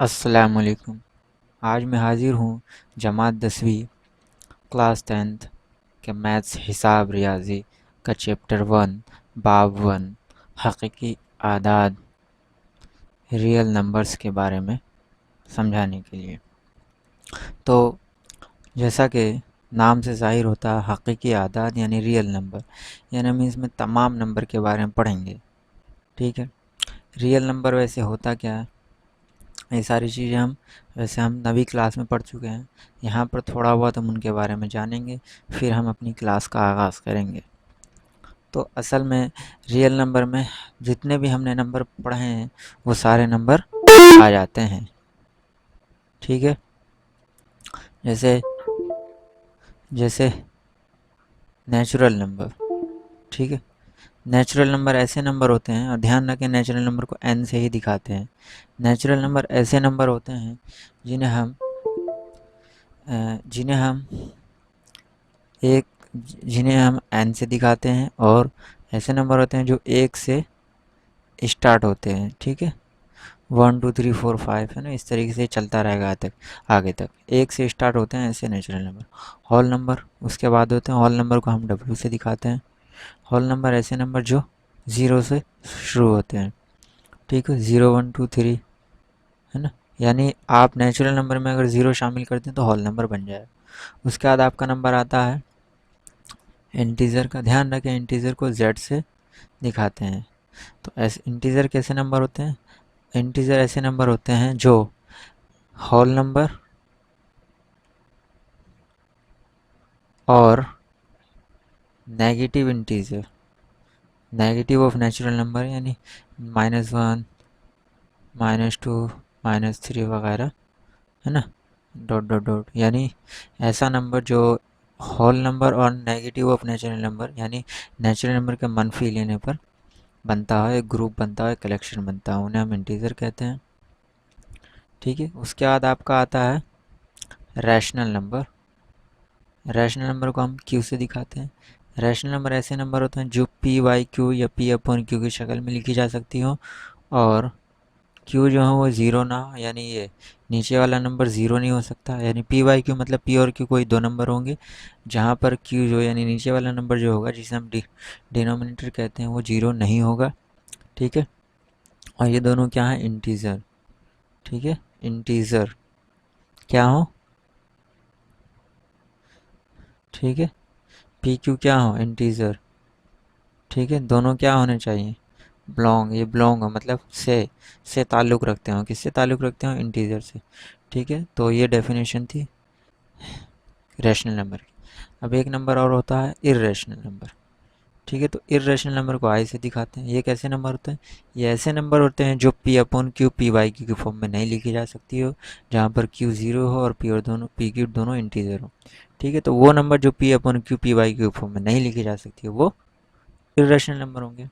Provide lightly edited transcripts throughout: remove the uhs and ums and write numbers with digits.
अस्सलामुअलैकुम। आज मैं हाज़िर हूँ जमात 10वीं क्लास 10th के मैथ्स हिसाब रियाज़ी का चैप्टर 1 बाब 1 हकीकी आदाद रियल नंबर्स के बारे में समझाने के लिए। तो जैसा कि नाम से ज़ाहिर होता है हकीकी आदाद यानी रियल नंबर, यानी हम इसमें तमाम नंबर के बारे में पढ़ेंगे। ठीक है, रियल नंबर वैसे होता क्या है, ये सारी चीज़ें हम नवी क्लास में पढ़ चुके हैं। यहाँ पर थोड़ा बहुत हम उनके बारे में जानेंगे, फिर हम अपनी क्लास का आगाज़ करेंगे। तो असल में रियल नंबर में जितने भी हमने नंबर पढ़े हैं वो सारे नंबर आ जाते हैं। ठीक है, जैसे जैसे नेचुरल नंबर। ठीक है, नेचुरल नंबर ऐसे नंबर होते हैं, और ध्यान रखें नेचुरल नंबर को n से ही दिखाते हैं। नेचुरल नंबर ऐसे नंबर होते हैं जिन्हें हम जिन्हें हम एक जिन्हें हम n से दिखाते हैं, और ऐसे नंबर होते हैं जो 1 से स्टार्ट होते हैं। ठीक है, 1 2 3 4 5 है ना, इस तरीके से चलता रहेगा आगे तक 1 से स्टार्ट होते हैं ऐसे नेचुरल नंबर। होल नंबर उसके बाद होते हैं, होल नंबर को हम w से दिखाते हैं। होल नंबर ऐसे नंबर जो 0 से शुरू होते हैं। ठीक है, 0 1 2 3 है ना, यानी आप नेचुरल नंबर में अगर 0 शामिल करते हैं तो होल नंबर बन जाएगा। उसके बाद आपका नंबर आता है इंटीजर का। ध्यान रखें इंटीजर को z से दिखाते हैं। तो ऐसे इंटीजर कैसे नंबर होते हैं, इंटीजर ऐसे नंबर होते हैं जो होल नंबर और negative integer, negative of natural number यानी -1 -2 -3 वगैरह है ना, डॉट डॉट डॉट, यानी ऐसा नंबर जो होल नंबर और नेगेटिव ऑफ नेचुरल नंबर यानी नेचुरल नंबर के मनफी लेने पर बनता है, एक ग्रुप बनता है, कलेक्शन बनता है, उन्हें हम इंटीजर कहते हैं। ठीक है, उसके बाद आपका आता है रैशनल नंबर। रैशनल नंबर को हम क्यू से दिखाते हैं। रैशनल नंबर ऐसे नंबर होते हैं जो पी वाई क्यू या पी अपॉन क्यू की शक्ल में लिखी जा सकती हो, और क्यू जो है वो ज़ीरो ना हो, यानी ये नीचे वाला नंबर ज़ीरो नहीं हो सकता। यानी पी वाई क्यू मतलब पी और क्यू कोई दो नंबर होंगे, जहाँ पर क्यू जो यानी नीचे वाला नंबर जो होगा जिसे हम डिनोमिनेटर कहते हैं वो ज़ीरो नहीं होगा। ठीक है, और ये दोनों क्या है, इंटीजर। ठीक है, इंटीजर क्या हो, ठीक है, पी क्यू क्या हो, इंटीजर। ठीक है, दोनों क्या होने चाहिए, बिलोंग। ये बिलोंग हो मतलब से ताल्लुक़ रखते हो, किससे ताल्लुक़ रखते हो, इंटीजर से। ठीक है, तो ये डेफिनेशन थी रैशनल नंबर की। अब एक नंबर और होता है इर्रेशनल नंबर। ठीक है, तो इर्रेशनल नंबर को आई से दिखाते हैं। ये कैसे नंबर होते हैं, ये ऐसे नंबर होते हैं जो P upon Q P by Q की फॉर्म में नहीं लिखी जा सकती हो, जहाँ पर क्यू ज़ीरो हो और पी और दोनों पी क्यू दोनों इंटीजर हो। ठीक है, तो वो नंबर जो P upon Q P by Q की फॉर्म में नहीं लिखी जा सकती है वो इर्रेशनल नंबर होंगे।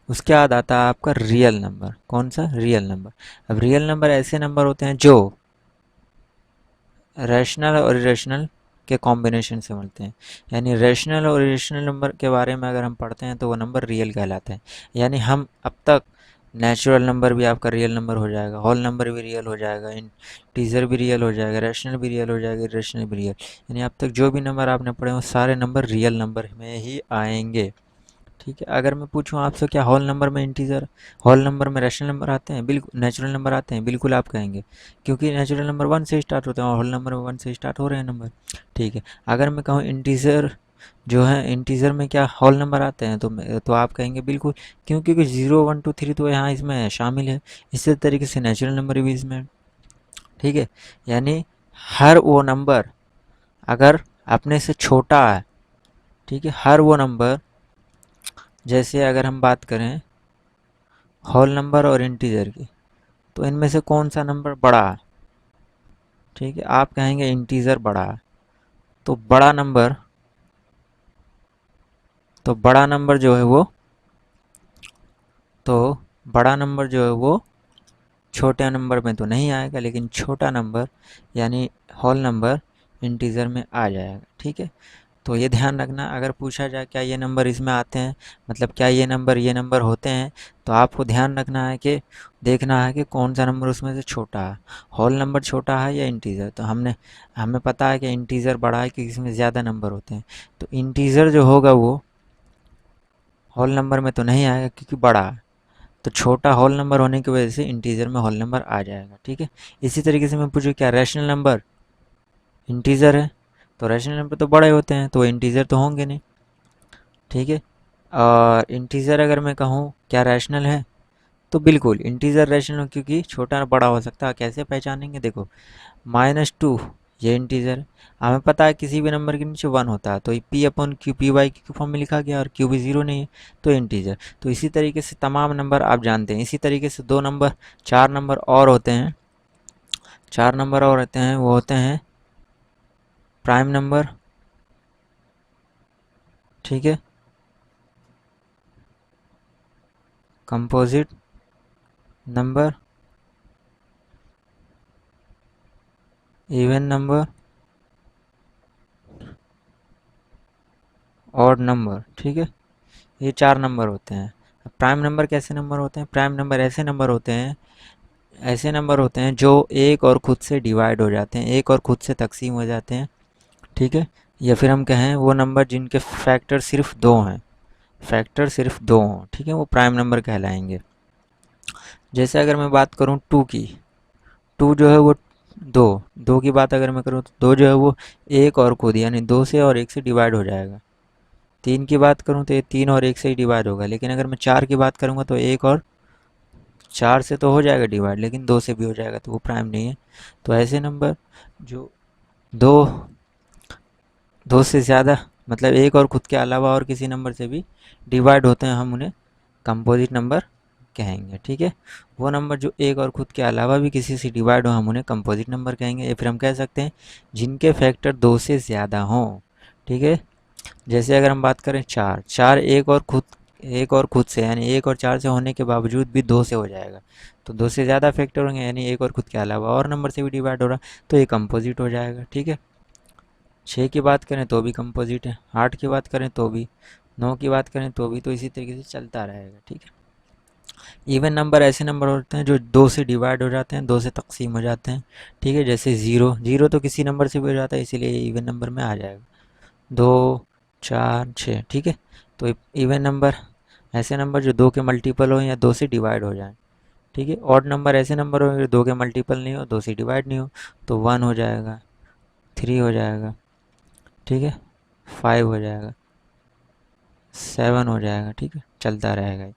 उसके बाद आता है आपका रियल नंबर। कौन सा, रियल नंबर। अब रियल नंबर ऐसे नंबर होते हैं जो रैशनल और इरेशनल के कॉम्बिनेशन से मिलते हैं। यानी रैशनल और इरेशनल नंबर के बारे में अगर हम पढ़ते हैं तो वो नंबर रियल कहलाते हैं। यानी हम अब तक नेचुरल नंबर भी आपका रियल नंबर हो जाएगा, होल नंबर भी रियल हो जाएगा, इंटीजर भी रियल हो जाएगा, रैशनल भी रियल हो जाएगा, इरेशनल भी रियल। यानी अब तक जो भी नंबर आपने पढ़े वो सारे नंबर रियल नंबर में ही आएंगे। ठीक है, अगर मैं पूछूं आपसे क्या होल नंबर में इंटीजर, होल नंबर में रैशनल नंबर आते हैं, बिल्कुल नेचुरल नंबर आते हैं, बिल्कुल आप कहेंगे, क्योंकि नेचुरल नंबर 1 से स्टार्ट होते हैं और होल नंबर 1 से स्टार्ट हो रहे हैं नंबर। ठीक है, अगर मैं कहूँ इंटीजर जो है, इंटीजर में क्या होल नंबर आते हैं, तो आप कहेंगे बिल्कुल, क्यों, क्योंकि 0 1 2 3 तो यहाँ इसमें शामिल है। इसी तरीके से नेचुरल नंबर भी इसमें है। ठीक है, यानी हर वो नंबर अगर अपने से छोटा है, ठीक है, हर वो नंबर, जैसे अगर हम बात करें होल नंबर और इंटीजर की, तो इनमें से कौन सा नंबर बड़ा है। ठीक है, आप कहेंगे इंटीजर बड़ा है। तो बड़ा नंबर तो बड़ा नंबर जो है वो तो बड़ा नंबर जो है वो छोटे नंबर में तो नहीं आएगा, लेकिन छोटा नंबर यानी होल नंबर इंटीजर में आ जाएगा। ठीक है, तो ये ध्यान रखना, अगर पूछा जाए क्या ये नंबर इसमें आते हैं, मतलब क्या ये नंबर होते हैं, तो आपको ध्यान रखना है कि देखना है कि कौन सा नंबर उसमें से छोटा है, होल नंबर छोटा है या इंटीजर। तो हमें पता है कि इंटीजर बड़ा है क्योंकि इसमें ज़्यादा नंबर होते हैं, तो इंटीजर जो होगा वो होल नंबर में तो नहीं आएगा क्योंकि बड़ा है, तो छोटा होल नंबर होने की वजह से इंटीजर में होल नंबर आ जाएगा। ठीक है, इसी तरीके से मैं पूछूँ क्या रैशनल नंबर इंटीजर है, तो रैशनल नंबर तो बड़े होते हैं तो वो इंटीजर तो होंगे नहीं। ठीक है, और इंटीजर अगर मैं कहूँ क्या रैशनल है, तो बिल्कुल इंटीजर रैशनल हो क्योंकि छोटा और बड़ा हो सकता है। कैसे पहचानेंगे, देखो -2 ये इंटीजर है, हमें पता है किसी भी नंबर के नीचे 1 होता है, तो P upon Q P by Q form में लिखा गया और क्यू भी 0 नहीं है, तो इंटीजर। तो इसी तरीके से तमाम नंबर आप जानते हैं। इसी तरीके से दो नंबर, चार नंबर और होते हैं, चार नंबर और होते हैं, वो होते हैं प्राइम नंबर। ठीक है, composite number, even number, odd number. ठीक है, ये चार नंबर होते हैं। प्राइम नंबर कैसे नंबर होते हैं, प्राइम नंबर ऐसे नंबर होते हैं जो एक और खुद से डिवाइड हो जाते हैं, एक और खुद से तकसीम हो जाते हैं। ठीक है, या फिर हम कहें वो नंबर जिनके फैक्टर सिर्फ दो हैं, फैक्टर सिर्फ दो हों, ठीक है, वो प्राइम नंबर कहलाएंगे। जैसे अगर मैं बात करूं टू की, टू जो है वो दो, दो की बात अगर मैं करूँ तो दो जो है वो एक और खुद, यानी दो से और एक से डिवाइड हो जाएगा। तीन की बात करूँ तो ये तीन और एक से ही डिवाइड होगा, लेकिन अगर मैं चार की बात करूँगा तो एक और चार से तो हो जाएगा डिवाइड, लेकिन दो से भी हो जाएगा, तो वो प्राइम नहीं है। तो ऐसे नंबर जो दो, दो से ज़्यादा, मतलब एक और खुद के अलावा और किसी नंबर से भी डिवाइड होते हैं, हम उन्हें कंपोजिट नंबर कहेंगे। ठीक है, वो नंबर जो एक और खुद के अलावा भी किसी से डिवाइड हो, हम उन्हें कंपोजिट नंबर कहेंगे, या फिर हम कह सकते हैं जिनके फैक्टर दो से ज़्यादा हों। ठीक है, जैसे अगर हम बात करें चार, चार एक और खुद से, यानी एक और चार से होने के बावजूद भी दो से हो जाएगा, तो दो से ज़्यादा फैक्टर होंगे, यानी एक और खुद के अलावा और नंबर से भी डिवाइड हो रहा, तो ये कंपोजिट हो जाएगा। ठीक है, छः की बात करें तो भी कंपोजिट है, आठ की बात करें तो भी, नौ की बात करें तो भी, तो इसी तरीके से चलता रहेगा। ठीक है, इवन नंबर ऐसे नंबर होते हैं जो दो से डिवाइड हो जाते हैं, दो से तकसीम हो जाते हैं। ठीक है, जैसे ज़ीरो, ज़ीरो तो किसी नंबर से भी हो जाता है, इसीलिए ये इवन नंबर में आ जाएगा। दो, चार, छः। ठीक है, तो इवन नंबर ऐसे नंबर जो दो के मल्टीपल हो या दो से डिवाइड हो जाए। ठीक है, ऑड नंबर ऐसे नंबर हो जो दो के मल्टीपल नहीं हो, दो से डिवाइड नहीं हो, तो वन हो जाएगा, थ्री हो जाएगा। ठीक है, फाइव हो जाएगा, सेवन हो जाएगा। ठीक है, चलता रहेगा।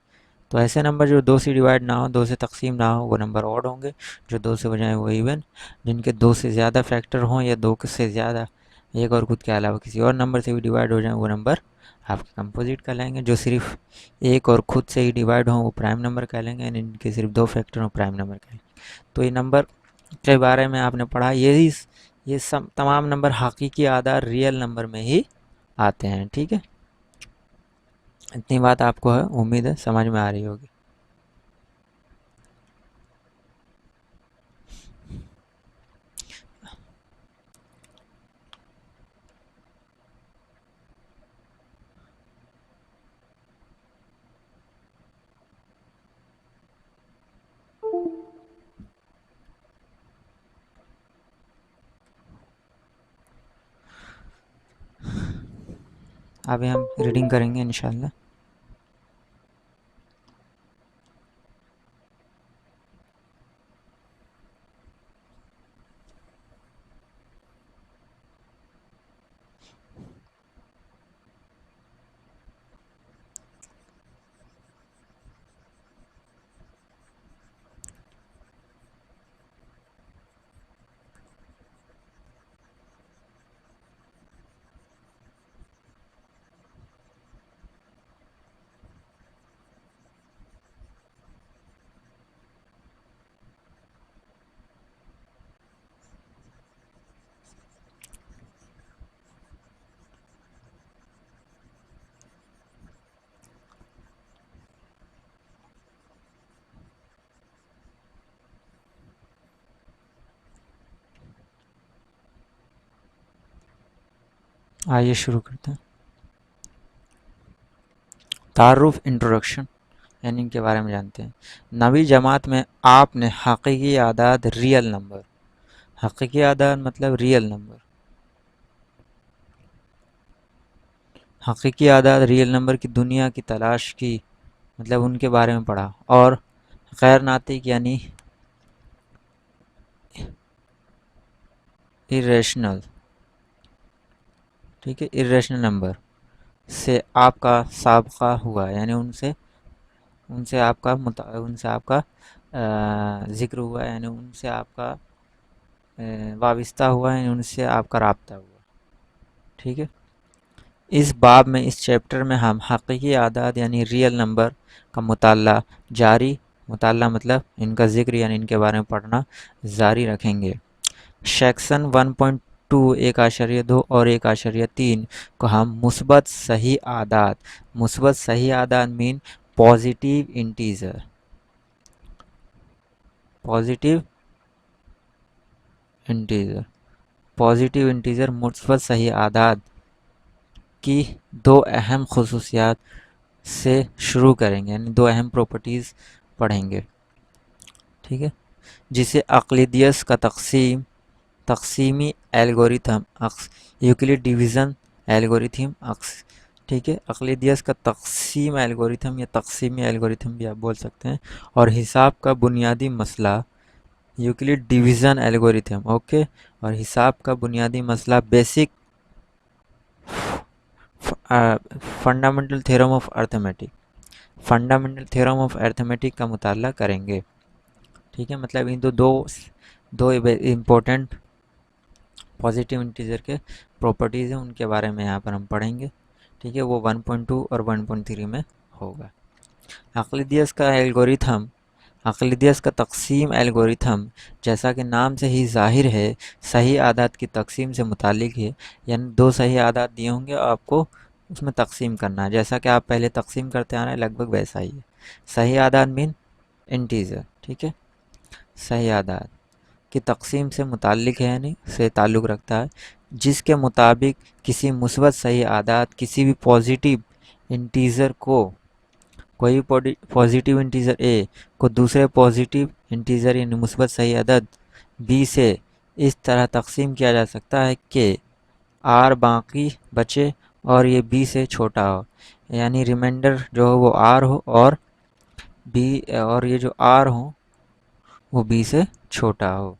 तो ऐसे नंबर जो दो से डिवाइड ना हो, दो से तकसीम ना हो, वो नंबर ऑड होंगे। जो दो से बजाय वो इवन, जिनके दो से ज़्यादा फैक्टर हों या दो से ज़्यादा एक और खुद के अलावा किसी और नंबर से भी डिवाइड हो जाए, वो नंबर आपके कंपोजिट कहलाएंगे। जो सिर्फ एक और खुद से ही डिवाइड हों वो प्राइम नंबर कहलाएंगे, यानी इनके सिर्फ दो फैक्टर हों प्राइम नंबर कहलाएंगे। तो ये नंबर के बारे में आपने पढ़ा, ये सब तमाम नंबर हकीकी आधार रियल नंबर में ही आते हैं। ठीक है, इतनी बात आपको है, उम्मीद है समझ में आ रही होगी। अभी हम रीडिंग करेंगे इंशाल्लाह। आइए शुरू करते हैं। तारुफ इंट्रोडक्शन यानी इनके बारे में जानते हैं। नवी जमात में आपने हकीकी आदाद रियल नंबर, हकीकी आदाद मतलब रियल नंबर, हकीकी आदाद रियल नंबर की दुनिया की तलाश की, मतलब उनके बारे में पढ़ा। और गैर नातिक यानी इरेशनल, ठीक है, इरेशनल नंबर से आपका साबका हुआ, यानी उनसे उनसे आपका ज़िक्र हुआ, यानी उनसे आपका वाबिस्ता हुआ, यानी उनसे आपका राब्ता हुआ। ठीक है, इस बाब में, इस चैप्टर में हम हकीकी आदाद यानी रियल नंबर का मुताला जारी, मुताला मतलब इनका ज़िक्र यानी इनके बारे में पढ़ना जारी रखेंगे। सेक्शन 1.2 1.2 और 1.3 को हम मुस्बत सही आदाद, मुस्बत सही आदाद mean positive integer, positive integer, positive integer मुस्बत सही आदाद की दो अहम खसूसियात से शुरू करेंगे, यानी दो अहम प्रॉपर्टीज़ पढ़ेंगे। ठीक है, जिसे अक्लिदियस का तकसीम, तकसीमी एल्गोरिथम, यूक्लिड डिवीज़न एल्गोरिथम, ठीक है, अक्लिदियस का तकसीम एल्गोरिथम या तकसीमी एल्गोरिथम भी आप बोल सकते हैं। और हिसाब का बुनियादी मसला यूक्लिड डिवीज़न एल्गोरिथम, ओके। और हिसाब का बुनियादी मसला basic fundamental theorem of arithmetic, fundamental theorem of arithmetic का मुताला करेंगे। ठीक है, मतलब इन दो इम्पोर्टेंट पॉजिटिव इंटीजर के प्रॉपर्टीज़ हैं, उनके बारे में यहाँ पर हम पढ़ेंगे। ठीक है, वो 1.2 और 1.3 में होगा। अक्लिदियस का एल्गोरिथम, अक्लिदियस का तकसीम एल्गोरिथम जैसा कि नाम से ही ज़ाहिर है सही आदात की तकसीम से मुतालिक है, यानी दो सही आदात दिए होंगे और आपको उसमें तकसीम करना है, जैसा कि आप पहले तकसीम करते आ रहे हैं लगभग वैसा ही है। सही आदात मीन इंटीजर, ठीक है, सही आदात की तकसीम से मुताल्लिक है, यानी से ताल्लुक़ रखता है, जिसके मुताबिक किसी मुस्बत सही आदात किसी भी पॉजिटिव इंटीज़र को, कोई भी पॉजिटिव इंटीज़र ए को दूसरे पॉजिटिव इंटीज़र यानी मुस्बत सही अदद बी से इस तरह तकसीम किया जा सकता है कि आर बाकी बचे और ये बी से छोटा हो, यानी रिमाइंडर जो हो वो आर हो और बी, और ये जो आर हो वो बी से छोटा हो।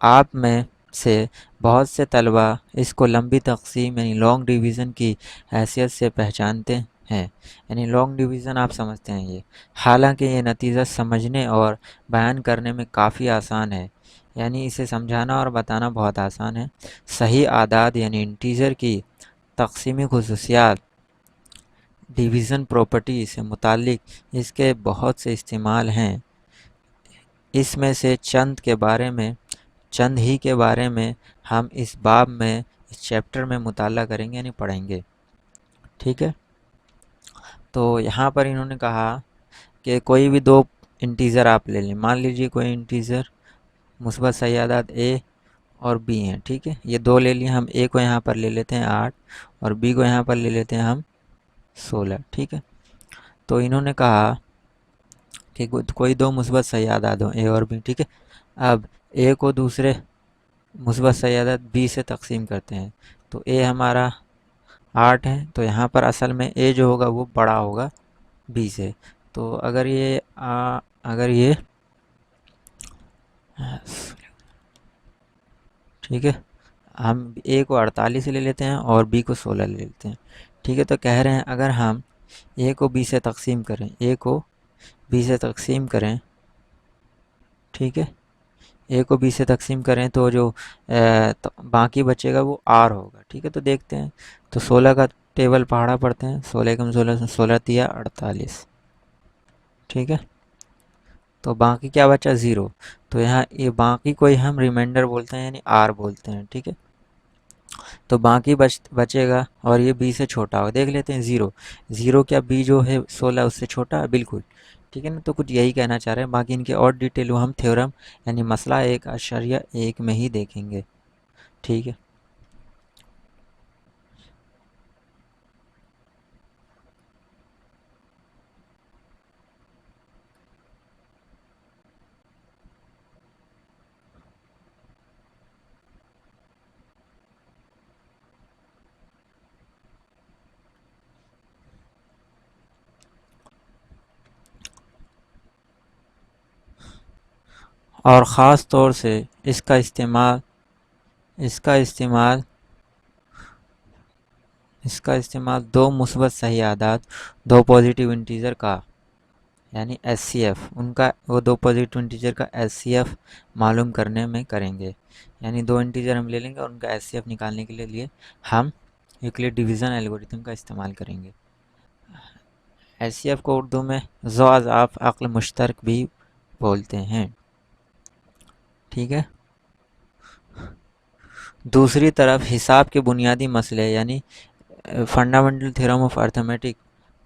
आप में से बहुत से तलबा इसको लंबी तकसीम यानी लॉन्ग डिवीज़न की हैसियत से पहचानते हैं, यानी लॉन्ग डिवीज़न आप समझते हैं ये। हालांकि ये नतीजा समझने और बयान करने में काफ़ी आसान है, यानी इसे समझाना और बताना बहुत आसान है। सही आदाद यानी इंटीजर की तकसीमी खुसूसियात डिवीज़न प्रॉपर्टी से मुतालिक इसके बहुत से इस्तेमाल हैं। इसमें से चंद ही के बारे में हम इस बाब में, इस चैप्टर में मुताला करेंगे यानी पढ़ेंगे। ठीक है, तो यहाँ पर इन्होंने कहा कि कोई भी दो इंटीज़र आप ले लें, मान लीजिए कोई इंटीज़र मुस्बत सही आदाद ए और बी हैं। ठीक है, ये दो ले लिए, हम ए को यहाँ पर ले लेते हैं 8 और बी को यहाँ पर ले लेते हैं हम 16। ठीक है, तो इन्होंने कहा कि कोई दो मुस्बत सही आदाद हो ए और बी। ठीक है, अब ए को दूसरे मुस्बत सही आदाद बी से तकसीम करते हैं, तो ए हमारा 8 है, तो यहाँ पर असल में ए जो होगा वो बड़ा होगा बी से। तो अगर ये ठीक है, हम ए को 48 ले लेते हैं और बी को 16 ले लेते हैं। ठीक है, तो कह रहे हैं अगर हम ए को बी से तकसीम करें, ए को बी से तकसीम करें, ठीक है, ए को बी से तकसीम करें तो जो तो बाकी बचेगा वो आर होगा। ठीक है, तो देखते हैं, तो 16 का टेबल पहाड़ा पढ़ते हैं, 16 कम 16 16 तिया 48। ठीक है, तो बाकी क्या बचा 0, तो यहाँ ये बाकी को ही हम रिमाइंडर बोलते हैं यानी आर बोलते हैं। ठीक है, तो बाकी बचेगा और ये बी से छोटा होगा, देख लेते हैं 0 0, क्या बी जो है 16 उससे छोटा है, बिल्कुल। ठीक है ना, तो कुछ यही कहना चाह रहे हैं, बाकी इनके और डिटेल वो हम थ्योरम यानी मसला 1.1 में ही देखेंगे। ठीक है, और ख़ास तौर से इसका इस्तेमाल इसका इस्तेमाल इसका इस्तेमाल दो मुस्बत सही आदाद, दो पॉजिटिव इंटीजर का यानी एचसीएफ, उनका वो दो पॉजिटिव इंटीजर का एचसीएफ मालूम करने में करेंगे। यानी दो इंटीजर हम ले लेंगे और उनका एचसीएफ निकालने के लिए हम यूक्लिड डिवीज़न एल्गोरिथम का इस्तेमाल करेंगे। एचसीएफ को उर्दू में ज़ौज़ ऑफ अक्ल मुश्तरक भी बोलते हैं। ठीक है। दूसरी तरफ हिसाब के बुनियादी मसले यानी फंडामेंटल थ्योरम ऑफ अर्थमेटिक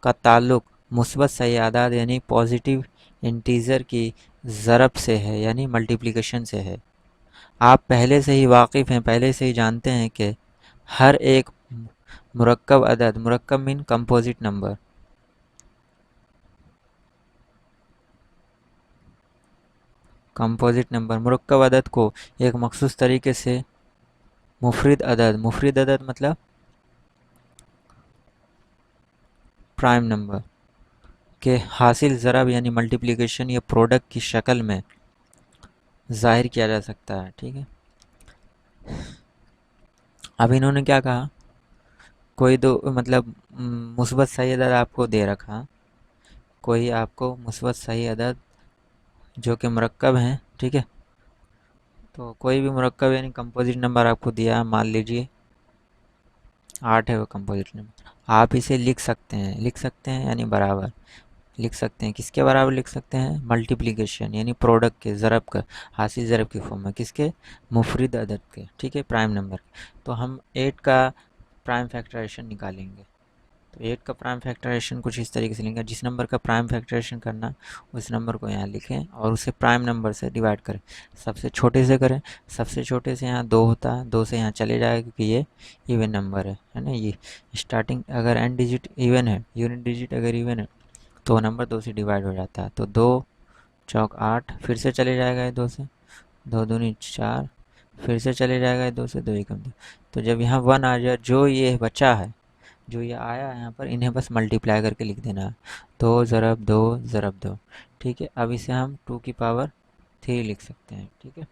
का ताल्लुक मुस्बत सही आदाद यानी पॉजिटिव इंटीजर की ज़रब से है यानी मल्टीप्लिकेशन से है। आप पहले से ही वाकिफ़ हैं, पहले से ही जानते हैं कि हर एक मुरक्कब अदद, मुरक्कब मीन कंपोजिट नंबर, मुरक्कब अदद को एक मखसूस तरीके से मुफरिद अदद मतलब प्राइम नंबर के हासिल ज़रब यानी मल्टीप्लिकेशन या प्रोडक्ट की शक्ल में ज़ाहिर किया जा सकता है। ठीक है। अब इन्होंने क्या कहा, कोई दो मतलब मुस्बत सही अदद आपको दे रखा, कोई आपको मुस्बत सही अदद जो कि मुरक्कब हैं, ठीक है, तो कोई भी मुरक्कब यानी कंपोजिट नंबर आपको दिया, मान लीजिए 8 है वो कंपोजिट नंबर, आप इसे लिख सकते हैं यानी बराबर लिख सकते हैं। किसके बराबर लिख सकते हैं? मल्टीप्लिकेशन यानी प्रोडक्ट के, ज़रब का, हासिल ज़रब की फॉर्म में, किसके? मुफरिद अदद के। ठीक है, प्राइम नंबर। तो हम 8 का प्राइम फैक्टराइजेशन निकालेंगे। तो 8 का प्राइम फैक्टराइजेशन कुछ इस तरीके से लेंगे, जिस नंबर का प्राइम फैक्टराइजेशन करना उस नंबर को यहाँ लिखें और उसे प्राइम नंबर से डिवाइड करें। सबसे छोटे से करें, सबसे छोटे से यहाँ 2 होता है, 2 से यहाँ चले जाएगा क्योंकि ये इवन नंबर है ना। ये स्टार्टिंग अगर एंड डिजिट इवन है, यूनिट डिजिट अगर इवन है तो नंबर 2 से डिवाइड हो जाता है। तो 2 चौक 8, फिर से चले जाएगा ये 2 से, 2 दूनी 4, फिर से चले जाएगा ये 2 से, 2 एकम 2। तो जब यहाँ 1 आ जाए, जो ये बचा है, जो ये आया है यहाँ पर, इन्हें बस मल्टीप्लाई करके लिख देना है, 2 ज़रब 2 ज़रब 2। ठीक है। अब इसे हम 2 की पावर 3 लिख सकते हैं। ठीक है।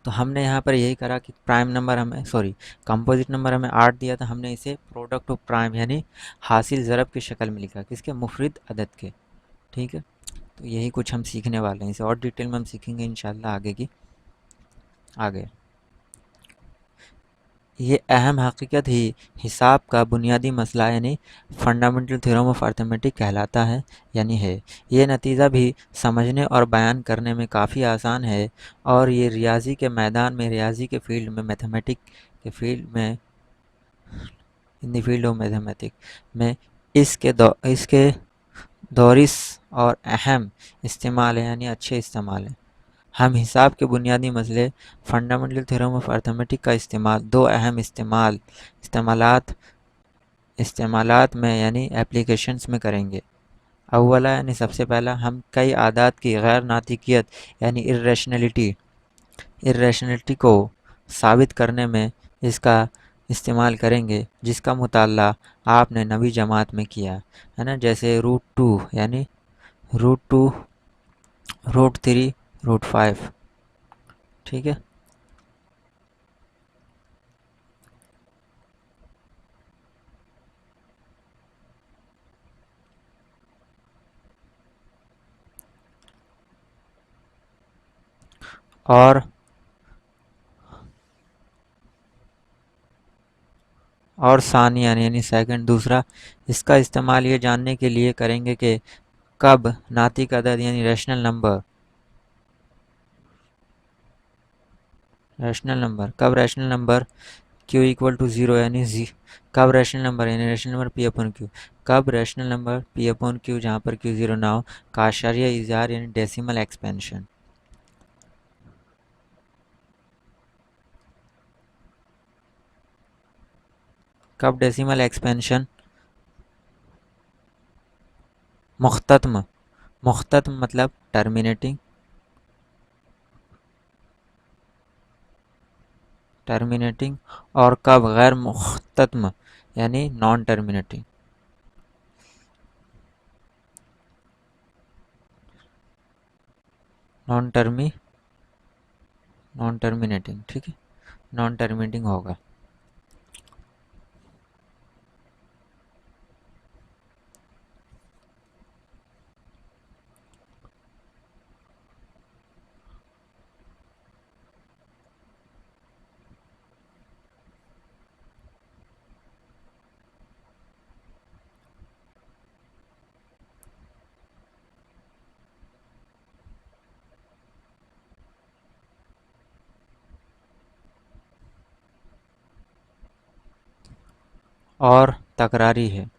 तो हमने यहाँ पर यही करा कि प्राइम नंबर हमें, सॉरी, कंपोजिट नंबर हमें 8 दिया था, हमने इसे प्रोडक्ट ऑफ प्राइम यानी हासिल ज़रब की शक्ल में लिखा, किसके? मुफरिद अदद के। ठीक है। तो यही कुछ हम सीखने वाले हैं, इसे और डिटेल में हम सीखेंगे इंशाल्लाह आगे। ये अहम हकीकत ही हिसाब का बुनियादी मसला यानी फंडामेंटल थ्योरम ऑफ अर्थमेटिक कहलाता है यानी है। ये नतीजा भी समझने और बयान करने में काफ़ी आसान है और ये रियाजी के मैदान में, रियाजी के फील्ड में, मैथमेटिक के फील्ड में, in the field of mathematic में इसके दौरिस और अहम इस्तेमाल है यानी अच्छे इस्तेमाल है। हम हिसाब के बुनियादी मसले फंडामेंटल थ्योरम ऑफ अर्थमेटिक का इस्तेमाल दो अहम इस्तेमालात में यानी एप्लीकेशंस में करेंगे। अव्वला यानी सबसे पहला, हम कई आदात की गैर नातिकियत यानी इर्रेशनलिटी को साबित करने में इसका इस्तेमाल करेंगे, जिसका मुताल्ला आपने नवी जमात में किया है ना, जैसे √2 यानी √2, √3, √5। ठीक है। और सानिया यानी सेकंड, दूसरा, इसका इस्तेमाल ये जानने के लिए करेंगे कि कब नातिक अदद यानी rational number q equal to 0 यानी कब रैशनल नंबर यानी rational number p upon q, कब rational number p upon q जहाँ पर q 0 ना हो, का आशार्य इज़हार यानी डेसिमल एक्सपेंशन। कब डेसिमल एक्सपेंशन? मुख्तत्म मतलब टर्मिनेटिंग, और कब गैर मुख्तत्म यानी non terminating. Non term non terminating, ठीक है, नॉन टर्मिनेटिंग होगा। और तकरारी है।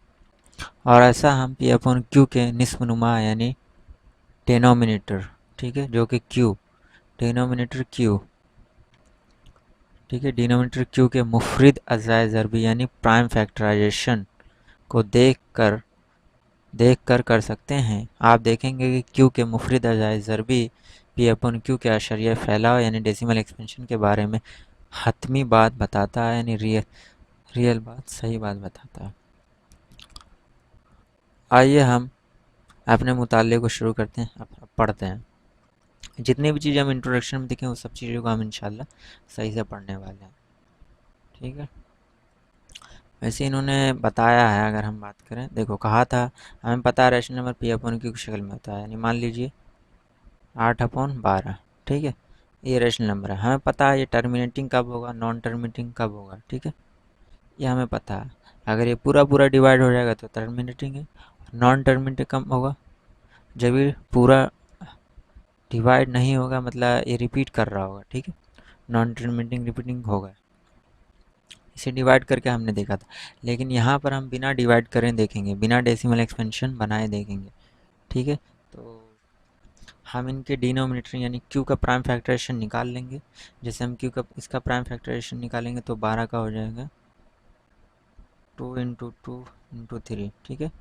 और ऐसा हम पी अपॉन क्यू के निस्बनुमा यानी डिनोमिनेटर, ठीक है, जो कि क्यू, डिनोमिनेटर क्यू, ठीक है, डिनोमिनेटर क्यू के मुफरिद अज़ाए ज़रबी यानी प्राइम फैक्टराइजेशन को देख कर कर सकते हैं। आप देखेंगे कि क्यू के मुफरिद अज़ाए ज़रबी पी अपॉन क्यू के अशरिया फैलाव यानी डेसिमल एक्सपेंशन के बारे में हतमी बात बताता है, यानी रियल बात, सही बात बताता है। आइए हम अपने मुताले को शुरू करते हैं, अब पढ़ते हैं। जितनी भी चीज़ें हम इंट्रोडक्शन में देखें वो सब चीज़ों को हम इंशाल्लाह सही से पढ़ने वाले हैं, ठीक है। वैसे इन्होंने बताया है, अगर हम बात करें, देखो कहा था हमें पता है rational number P upon Q की शक्ल में होता है, यानी मान लीजिए 8/12, ठीक है, ये रैशनल नंबर है। हमें पता है ये टर्मिनेटिंग कब होगा, नॉन टर्मिनेटिंग कब होगा, ठीक है, ये हमें पता है। अगर ये पूरा पूरा डिवाइड हो जाएगा तो टर्मिनेटिंग है, नॉन टर्मिनेटिंग कब होगा, जब ये पूरा डिवाइड नहीं होगा, मतलब ये रिपीट कर रहा होगा, ठीक है, नॉन टर्मिनेटिंग रिपीटिंग होगा। इसे डिवाइड करके हमने देखा था, लेकिन यहाँ पर हम बिना डिवाइड करें देखेंगे, बिना डेसिमल एक्सपेंशन बनाए देखेंगे, ठीक है। तो हम इनके डिनोमिनेटर यानी क्यू का प्राइम फैक्टराइजेशन निकाल लेंगे। जैसे हम क्यू का इसका प्राइम फैक्टराइजेशन निकालेंगे तो 12 का हो जाएगा 2 × 2 × 3, ठीक है,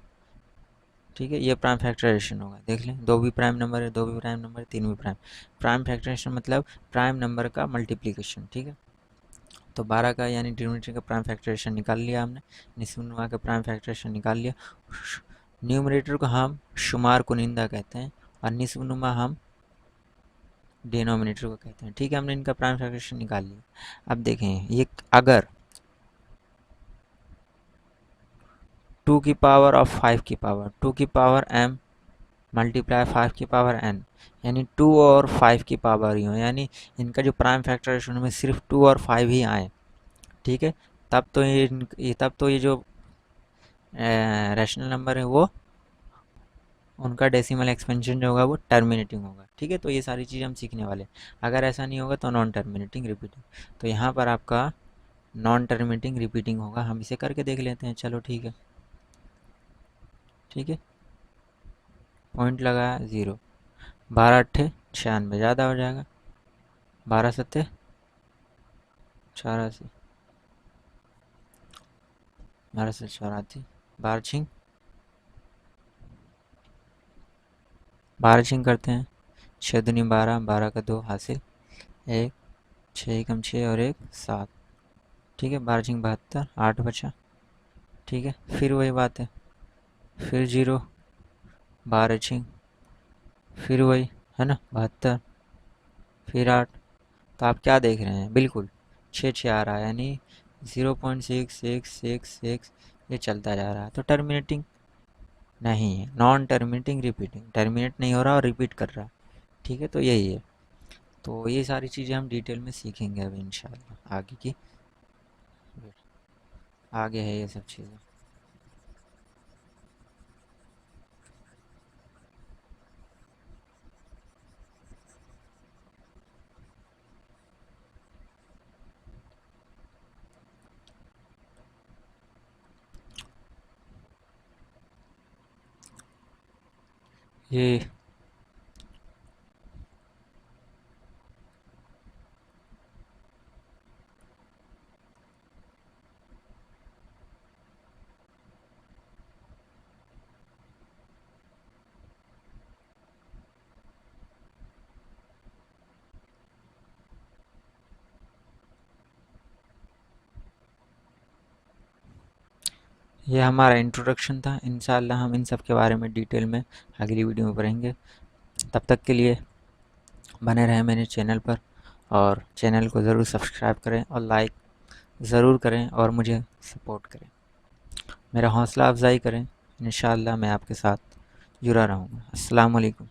ठीक है, ये प्राइम फैक्टराइजेशन होगा। देख लें, दो भी प्राइम नंबर है, दो भी प्राइम नंबर है, तीन भी प्राइम, प्राइम फैक्टराइजेशन मतलब प्राइम नंबर का मल्टीप्लिकेशन, ठीक है। तो 12 का यानी डिनोमिनेटर का प्राइम फैक्टराइजेशन निकाल लिया हमने, निस्बनुमा का प्राइम फैक्टराइजेशन निकाल लिया। न्यूमरेटर को हम शुमार कुनिंदा कहते हैं और निस्बनुमा हम डिनोमिनेटर को कहते हैं, ठीक है। हमने इनका प्राइम फैक्टराइजेशन निकाल लिया। अब देखें, ये अगर 2 की पावर और 5 की पावर, 2 की पावर m मल्टीप्लाई 5 की पावर n, यानी 2 और 5 की पावर ही हो, यानी इनका जो प्राइम फैक्टराइजेशन में सिर्फ 2 और 5 ही आए, ठीक है, तब तो ये जो रैशनल नंबर है वो उनका डेसिमल एक्सपेंशन जो होगा वो टर्मिनेटिंग होगा, ठीक है। तो ये सारी चीज़ें हम सीखने वाले हैं। अगर ऐसा नहीं होगा तो नॉन टर्मिनेटिंग रिपीटिंग, तो यहाँ पर आपका नॉन टर्मिनेटिंग रिपीटिंग होगा। हम इसे करके देख लेते हैं, चलो ठीक है, ठीक है, पॉइंट लगाया 0, 12×8 = 96, ज़्यादा हो जाएगा, 12×7 = 84, 12×7 = 84, 12×6 12×6 करते हैं, 6×2 = 12, 12 का 2 हासिल, 1, 6 एकम 6 और 1 7, ठीक है, 12×6 = 72, 8 बचा, ठीक है। फिर वही बात है, फिर 0, 12×6 फिर वही है ना 72, फिर 8। तो आप क्या देख रहे हैं, बिल्कुल 6 आ रहा है, यानी 0.6666 ये चलता जा रहा है, तो टर्मिनेटिंग नहीं है, नॉन टर्मिनेटिंग रिपीटिंग, टर्मिनेट नहीं हो रहा और रिपीट कर रहा है, ठीक है। तो यही है। तो ये सारी चीज़ें हम डिटेल में सीखेंगे अभी इंशाल्लाह आगे की, आगे है ये सब चीज़ें। ये ये हमारा इंट्रोडक्शन था। इंशाल्लाह हम इन सब के बारे में डिटेल में अगली वीडियो में पढ़ेंगे। तब तक के लिए बने रहें मेरे चैनल पर और चैनल को ज़रूर सब्सक्राइब करें और लाइक ज़रूर करें और मुझे सपोर्ट करें, मेरा हौसला अफजाई करें। इंशाअल्लाह मैं आपके साथ जुड़ा रहूँगा। अस्सलाम वालेकुम।